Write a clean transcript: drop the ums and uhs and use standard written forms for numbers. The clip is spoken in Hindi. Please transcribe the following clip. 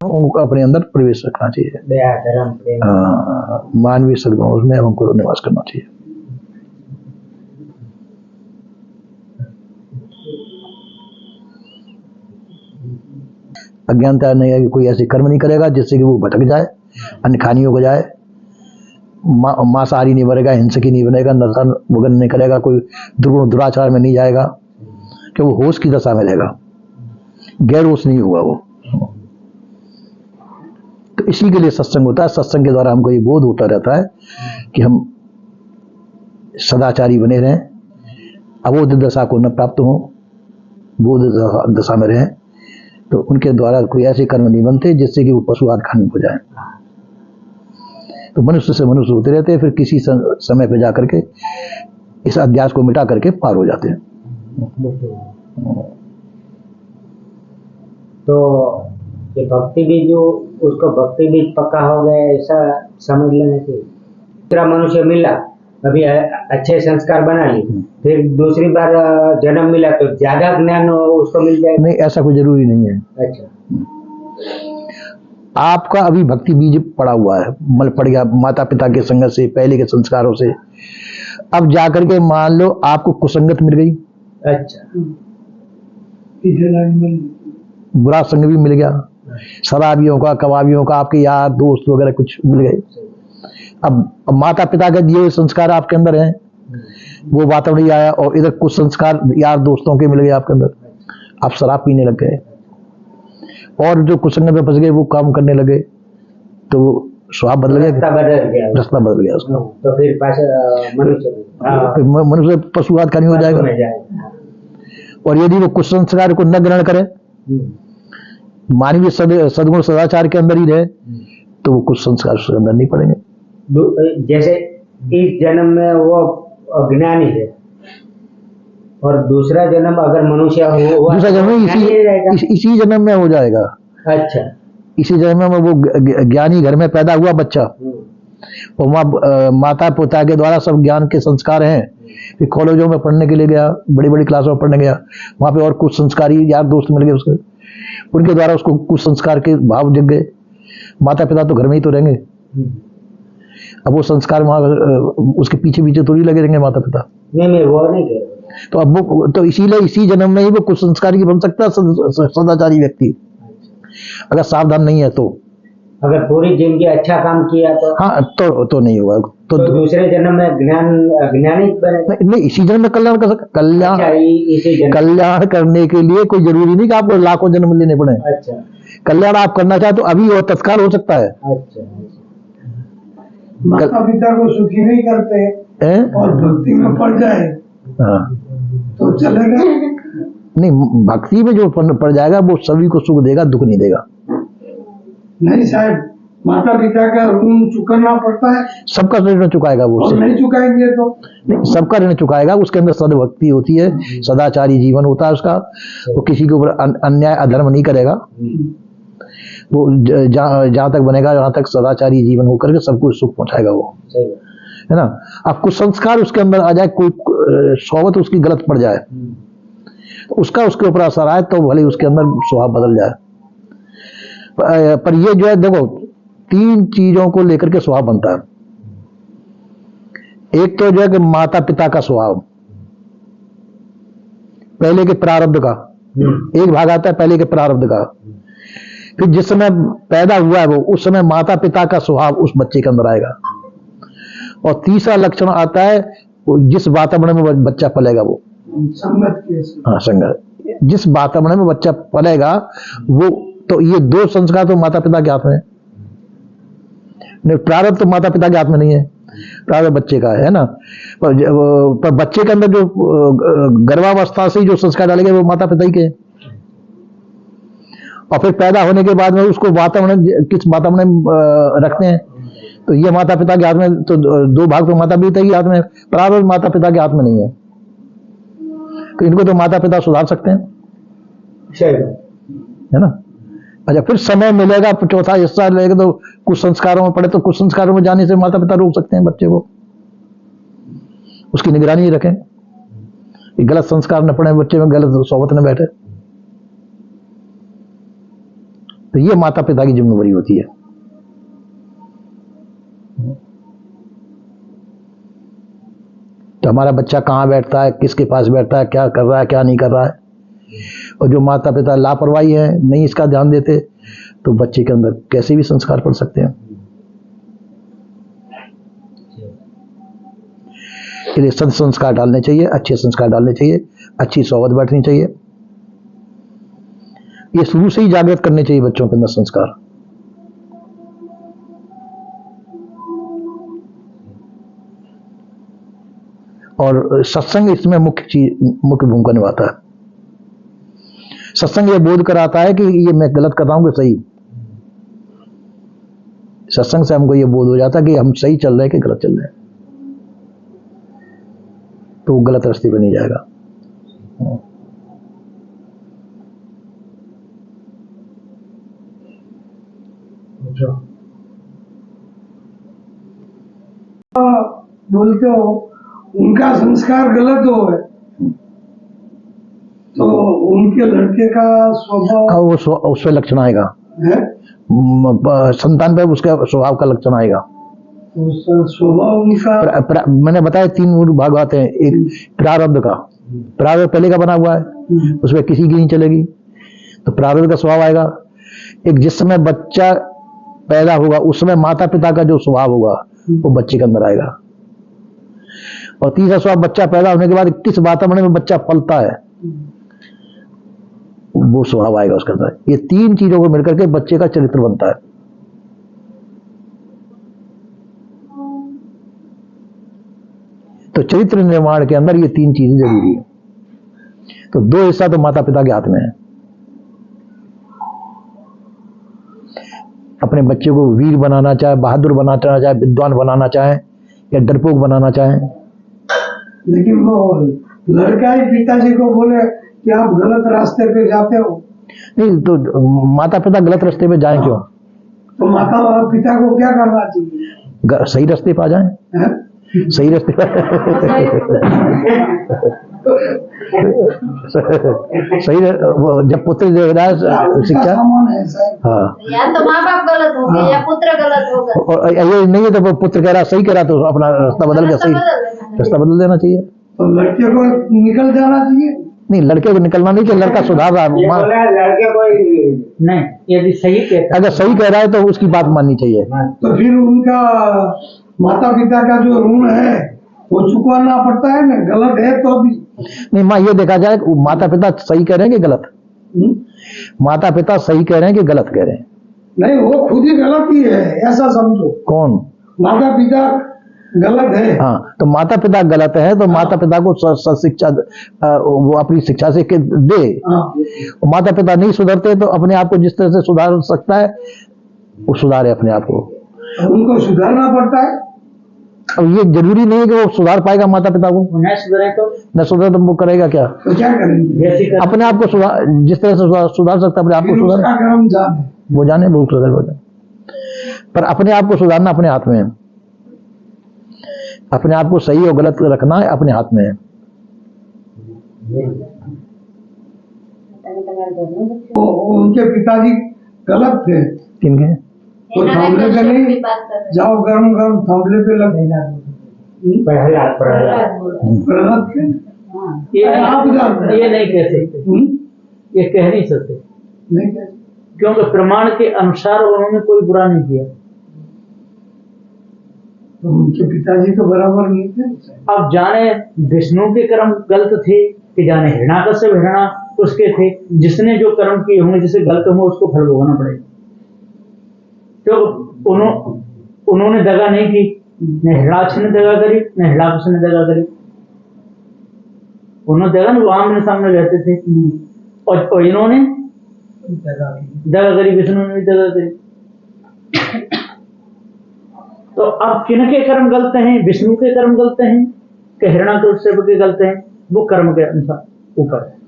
उनको अपने अंदर प्रवेश रखना चाहिए। दया, धर्म, प्रेम, मानवीय सद्गुण उसमें हमको निवास करना चाहिए। अज्ञानता नहीं है कि कोई ऐसे कर्म नहीं करेगा जिससे कि वो भटक जाए, अन्य खानियों हो जाए, मांसाहारी नहीं बनेगा, हिंसकी नहीं बनेगा, नशा वगन नहीं करेगा, कोई दुर्गुण दुराचार में नहीं जाएगा, कि वो होश की दशा में रहेगा, गैर होश नहीं होगा वो। तो इसी के लिए सत्संग होता है। सत्संग के द्वारा हमको ये बोध होता रहता है कि हम सदाचारी बने रहें, अबोध दशा को न प्राप्त हो, बोध दशा में रहें। तो उनके द्वारा कोई ऐसे कर्म नहीं बनते जिससे कि वो पशु आदि खानी हो जाए। तो मनुष्य से मनुष्य होते रहते हैं, फिर किसी समय पे जाकर के इस अध्यास को मिटा करके पार हो जाते हैं। तो ये भक्ति बीज जो उसको भक्ति बीज पक्का हो गया ऐसा समझ लेना चाहिए। दूसरा मनुष्य मिला, अभी अच्छे संस्कार बना लिए, फिर दूसरी बार जन्म मिला तो ज्यादा ज्ञान उसको मिल जाएगा? नहीं, ऐसा कोई जरूरी नहीं है। अच्छा, आपका अभी भक्ति बीज पड़ा हुआ है, मल पड़ गया माता पिता के संगत से, पहले के संस्कारों से। अब जाकर के मान लो आपको कुसंगत मिल गई, अच्छा, बुरा संग भी मिल गया, शराबियों का, कबाबियों का, आपके यार दोस्त वगैरह कुछ मिल गए। अब माता पिता के दिए हुए संस्कार आपके अंदर हैं, वो वातावरण आया, और इधर कुछ संस्कार यार दोस्तों के मिल गए आपके अंदर, आप शराब पीने लग गए, और जो कुसंगत में फंस गए वो काम करने लगे, तो स्वभाव बदल गया, रास्ता बदल गया उसका। तो फिर मनुष्य पशु आदि खानी हो जाएगा। और यदि वो कुछ संस्कार को न ग्रहण करे, मानवीय सद्गुण सदाचार के अंदर ही रहे, तो वो कुछ संस्कार उसके अंदर नहीं पड़ेंगे। जैसे इस जन्म में वो अज्ञानी है और दूसरा जन्म अगर मनुष्य हो, दूसरा जन्म इसी जन्म में हो जाएगा। अच्छा, इसी जन्म में वो ज्ञानी घर में पैदा हुआ बच्चा, और वहाँ माता पिता के द्वारा सब ज्ञान के संस्कार हैं। फिर कॉलेजों में पढ़ने के लिए गया, बड़ी बड़ी क्लासों में पढ़ने गया, वहाँ पे और कुछ संस्कारी यार दोस्त मिल गए उसके, उनके द्वारा उसको कुछ संस्कार के भाव जग गए। माता पिता तो घर में ही तो रहेंगे, अब वो संस्कार वहाँ उसके पीछे पीछे थोड़ी लगे रहेंगे माता पिता। नहीं वो नहीं कह। तो अब वो तो इसीलिए इसी जन्म में ही वो कुछ संस्कार की बन सकता है सदाचारी व्यक्ति, अगर सावधान नहीं है तो। अगर पूरी जिंदगी अच्छा काम किया तो हाँ, तो नहीं होगा। तो दूसरे जन्म में ज्ञानी बनेगा। नहीं, इसी जन्म में कल्याण कर सकते। कल्याण करने के लिए कोई जरूरी नहीं कि आपको लाखों जन्म लेने पड़े। अच्छा, कल्याण आप करना चाहे तो अभी और तत्काल हो सकता है। अच्छा, माता पिता को सुखी नहीं करते और भक्ति में पड़ जाए, हाँ, तो चलेगा नहीं। भक्ति में जो पड़ जाएगा वो सभी को सुख देगा, दुख नहीं देगा। नहीं साहब, माता पिता का ऋण चुकाना पड़ता है। सबका ऋण चुकाएगा वो, और नहीं चुकाएंगे तो नहीं, सबका ऋण चुकाएगा। उसके अंदर सद्भक्ति होती है, सदाचारी जीवन होता है उसका, वो किसी के ऊपर अन्याय अधर्म नहीं करेगा। वो जहाँ तक बनेगा, जहाँ तक सदाचारी जीवन होकर के सबको सुख पहुंचाएगा वो, है ना। अब कुछ संस्कार उसके अंदर आ जाए, कोई सोबत उसकी गलत पड़ जाए, तो उसका उसके ऊपर असर आए, तो भले उसके अंदर स्वभाव बदल जाए। पर ये जो है देखो, 3 चीजों को लेकर के स्वभाव बनता है। एक तो जो है कि माता पिता का स्वभाव, पहले के प्रारब्ध का एक भाग आता है, पहले के प्रारब्ध का। फिर जिस समय पैदा हुआ है वो, उस समय माता पिता का स्वभाव उस बच्चे के अंदर आएगा। और तीसरा लक्षण आता है, जिस वातावरण में बच्चा पलेगा वो संगत के। हाँ, संगत। जिस वातावरण में बच्चा पलेगा वो, तो ये 2 संस्कार तो माता पिता के हाथ में है। प्रारब्ध तो माता पिता के हाथ में नहीं है, प्रारब्ध बच्चे का है ना। पर बच्चे के अंदर जो गर्भावस्था से जो संस्कार डाले गए वो माता पिता ही के हैं। और फिर पैदा होने के बाद में उसको वातावरण, किस वातावरण में रखते हैं, तो ये माता पिता के हाथ में। तो 2 भाग तो माता पिता के हाथ में, प्रारब्ध माता पिता के हाथ में नहीं है। तो इनको तो माता पिता सुधार सकते हैं, है ना। अच्छा, फिर समय मिलेगा, चौथा हिस्सा लेगा, तो कुछ संस्कारों में पड़े, तो कुछ संस्कारों में जाने से माता पिता रोक सकते हैं बच्चे को, उसकी निगरानी रखें, गलत संस्कार न पड़े बच्चे में, गलत सोबत न बैठे। तो ये माता पिता की जिम्मेदारी होती है। तो हमारा बच्चा कहाँ बैठता है, किसके पास बैठता है, क्या कर रहा है, क्या नहीं कर रहा है। और जो माता पिता लापरवाही है, नहीं इसका ध्यान देते, तो बच्चे के अंदर कैसे भी संस्कार पड़ सकते हैं। इसलिए सद संस्कार डालने चाहिए, अच्छे संस्कार डालने चाहिए, अच्छी सोहबत बैठनी चाहिए। ये शुरू से ही जागृत करने चाहिए बच्चों के अंदर संस्कार। और सत्संग इसमें मुख्य भूमिका निभाता है। सत्संग ये बोध कराता है कि ये मैं गलत कर रहा हूं कि सही। सत्संग से हमको ये बोध हो जाता है कि हम सही चल रहे हैं कि गलत चल रहे हैं, तो वो गलत रास्ते पे नहीं जाएगा। बोलते हो उनका संस्कार गलत हो है तो उनके लड़के का स्वभाव वो उससे लक्षण आएगा है, संतान पे उसके स्वभाव का लक्षण आएगा। स्वभाव उनका मैंने बताया 3 भाग आते हैं। एक प्रारब्ध का, प्रारब्ध पहले का बना हुआ है, उसमें किसी की नहीं चलेगी, तो प्रारब्ध का स्वभाव आएगा। एक जिस समय बच्चा पैदा होगा उस समय माता पिता का जो स्वभाव होगा वो बच्चे के अंदर आएगा। और तीसरा स्वभाव बच्चा पैदा होने के बाद किस वातावरण में बच्चा पलता है वो स्वभाव आएगा उसके अंदर। ये 3 चीजों को मिलकर के बच्चे का चरित्र बनता है। तो चरित्र निर्माण के अंदर ये 3 चीजें जरूरी है। तो 2 हिस्सा तो माता पिता के हाथ में है। अपने बच्चे को वीर बनाना चाहे, बहादुर बनाना चाहे, विद्वान बनाना चाहे या डरपोक बनाना चाहे। लेकिन वो लड़का ही पिताजी को बोले कि आप गलत रास्ते पे जाते हो, नहीं तो माता पिता गलत रास्ते पे जाएं क्यों? तो माता पिता को क्या करना चाहिए? सही रास्ते पे आ जाएं, सही रास्ते पे सही जब पुत्र दे रहा है शिक्षा, हाँ, या तो माँ बाप गलत हो गए या पुत्र गलत हो गए। और ये नहीं है तो पुत्र कह रहा सही कह रहा तो अपना रास्ता बदल के सही रास्ता बदल देना चाहिए। तो लड़के को निकल जाना चाहिए। नहीं, लड़के को निकलना नहीं चाहिए, लड़का सुधार रहा है। लड़के को नहीं, यदि सही कहता, अगर सही कह रहा है तो उसकी बात माननी चाहिए। तो फिर उनका माता पिता का जो ऋण है वो चुकाना पड़ता है ना, गलत है तो भी। नहीं माँ, ये देखा जाए माता पिता सही कह रहे हैं कि गलत? माता पिता सही कह रहे हैं कि गलत कह रहे हैं? नहीं, वो खुद ही गलत ही है, ऐसा समझो। कौन? माता पिता गलत है। हाँ, तो माता पिता गलत है तो माता पिता को शिक्षा वो अपनी शिक्षा से दे। माता पिता नहीं सुधरते तो अपने आप को जिस तरह से सुधार सकता है वो सुधारे अपने आप को। उनको सुधारना पड़ता है। अब ये जरूरी नहीं है कि वो सुधार पाएगा माता पिता को। न सुधरे तो वो करेगा क्या? तो क्या करेंगे? अपने आप को सुधार, जिस तरह से सुधार सकता है अपने आप को सुधार, वो जाने वो सुधर हो जाए। पर अपने आप को सुधारना अपने हाथ में है। अपने आप को सही और गलत रखना है अपने हाथ में है। उनके पिताजी गलत थे। किनके? वो थामले पे नहीं जाओ, गरम गरम थामले पे लग प्रहलाद थे। ये नहीं कह सकते, ये कह नहीं सकते, नहीं कह, क्योंकि प्रमाण के अनुसार उन्होंने कोई बुरा नहीं किया। तो उनके पिताजी तो बराबर नहीं थे। अब जाने विष्णु के कर्म गलत थे कि जाने हिरण्याकश्यप हिरणा उसके थे, जिसने जो कर्म किए होंगे जिसे गलत होंगे उसको फल भोगना पड़ेगा। तो उन्होंने दगा नहीं की, न हिरणाक्ष ने दगा करी न हिरण्याकश्य ने दगा करी। उन्होंने दगा वो आमने सामने रहते थे, और इन्होंने दगा करी, विष्णु ने भी दगा करी। तो अब किनके कर्म गलत हैं? विष्णु के कर्म गलत हैं कि हिरण्याकश्यप के गलत हैं? वो कर्म के अनुसार ऊपर है।